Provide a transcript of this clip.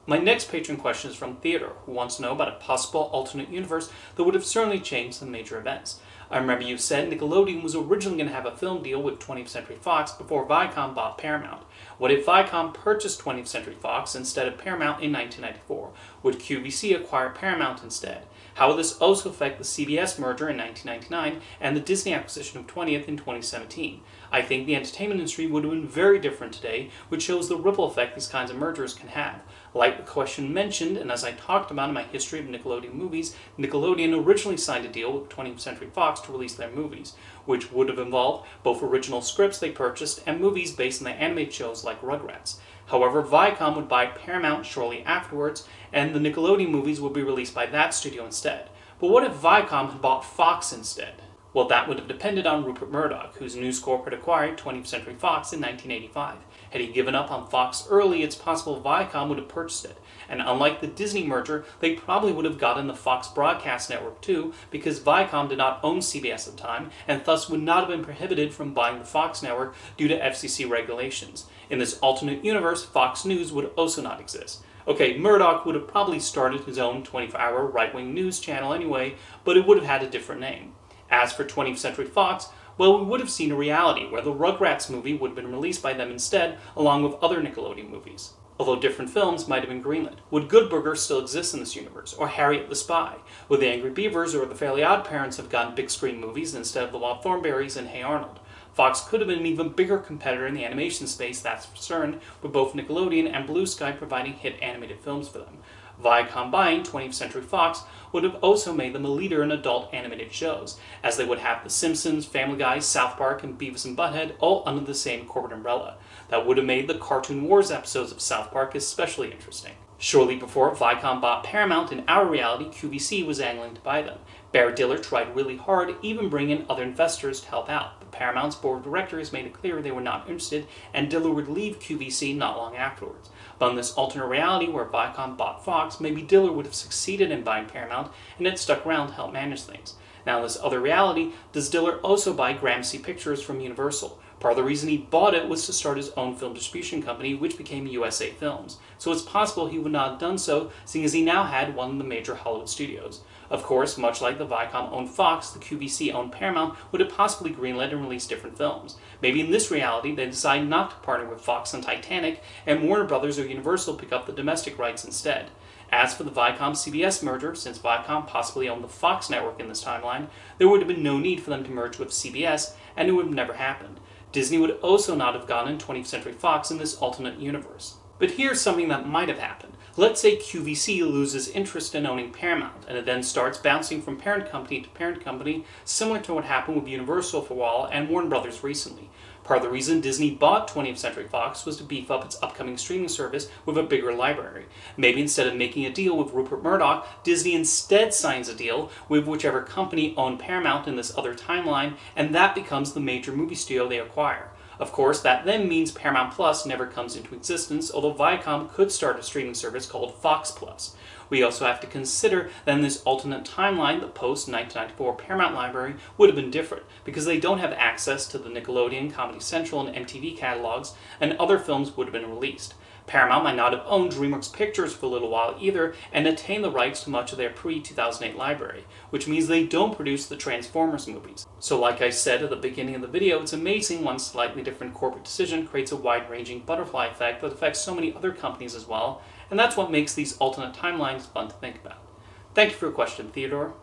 My next patron question is from Theodore, who wants to know about a possible alternate universe that would have certainly changed some major events. I remember you said Nickelodeon was originally going to have a film deal with 20th Century Fox before Viacom bought Paramount. What if Viacom purchased 20th Century Fox instead of Paramount in 1994? Would QVC acquire Paramount instead? How would this also affect the CBS merger in 1999 and the Disney acquisition of 20th in 2017? I think the entertainment industry would have been very different today, which shows the ripple effect these kinds of mergers can have. Like the question mentioned, and as I talked about in my history of Nickelodeon movies, Nickelodeon originally signed a deal with 20th Century Fox to release their movies, which would have involved both original scripts they purchased and movies based on the animated shows like Rugrats. However, Viacom would buy Paramount shortly afterwards, and the Nickelodeon movies would be released by that studio instead. But what if Viacom had bought Fox instead? Well, that would have depended on Rupert Murdoch, whose News Corp had acquired 20th Century Fox in 1985. Had he given up on Fox early, it's possible Viacom would have purchased it. And unlike the Disney merger, they probably would have gotten the Fox broadcast network too, because Viacom did not own CBS at the time, and thus would not have been prohibited from buying the Fox network due to FCC regulations. In this alternate universe, Fox News would also not exist. Okay, Murdoch would have probably started his own 24-hour right-wing news channel anyway, but it would have had a different name. As for 20th Century Fox, well, we would have seen a reality where the Rugrats movie would have been released by them instead, along with other Nickelodeon movies. Although different films might have been greenlit. Would Good Burger still exist in this universe? Or Harriet the Spy? Would the Angry Beavers or the Fairly Odd Parents have gotten big screen movies instead of the Wild Thornberrys and Hey Arnold? Fox could have been an even bigger competitor in the animation space, that's for certain, with both Nickelodeon and Blue Sky providing hit animated films for them. Viacom buying 20th Century Fox would have also made them a leader in adult animated shows, as they would have The Simpsons, Family Guy, South Park, and Beavis and Butthead all under the same corporate umbrella. That would have made the Cartoon Wars episodes of South Park especially interesting. Shortly before Viacom bought Paramount, in our reality, QVC was angling to buy them. Barry Diller tried really hard, even bringing in other investors to help out, but Paramount's board of directors made it clear they were not interested, and Diller would leave QVC not long afterwards. But in this alternate reality where Viacom bought Fox, maybe Diller would have succeeded in buying Paramount and had stuck around to help manage things. Now in this other reality, does Diller also buy Gramercy Pictures from Universal? Part of the reason he bought it was to start his own film distribution company, which became USA Films. So it's possible he would not have done so, seeing as he now had one of the major Hollywood studios. Of course, much like the Viacom-owned Fox, the QVC-owned Paramount would have possibly greenlit and released different films. Maybe in this reality, they decide not to partner with Fox on Titanic, and Warner Brothers or Universal pick up the domestic rights instead. As for the Viacom-CBS merger, since Viacom possibly owned the Fox network in this timeline, there would have been no need for them to merge with CBS, and it would have never happened. Disney would also not have gotten 20th Century Fox in this alternate universe. But here's something that might have happened. Let's say QVC loses interest in owning Paramount, and it then starts bouncing from parent company to parent company, similar to what happened with Universal for a while and Warner Brothers recently. Part of the reason Disney bought 20th Century Fox was to beef up its upcoming streaming service with a bigger library. Maybe instead of making a deal with Rupert Murdoch, Disney instead signs a deal with whichever company owned Paramount in this other timeline, and that becomes the major movie studio they acquire. Of course, that then means Paramount Plus never comes into existence, although Viacom could start a streaming service called Fox Plus. We also have to consider that in this alternate timeline, the post-1994 Paramount library would have been different, because they don't have access to the Nickelodeon, Comedy Central, and MTV catalogs, and other films would have been released. Paramount might not have owned DreamWorks Pictures for a little while either, and attained the rights to much of their pre-2008 library, which means they don't produce the Transformers movies. So like I said at the beginning of the video, it's amazing one slightly different corporate decision creates a wide-ranging butterfly effect that affects so many other companies as well, and that's what makes these alternate timelines fun to think about. Thank you for your question, Theodore.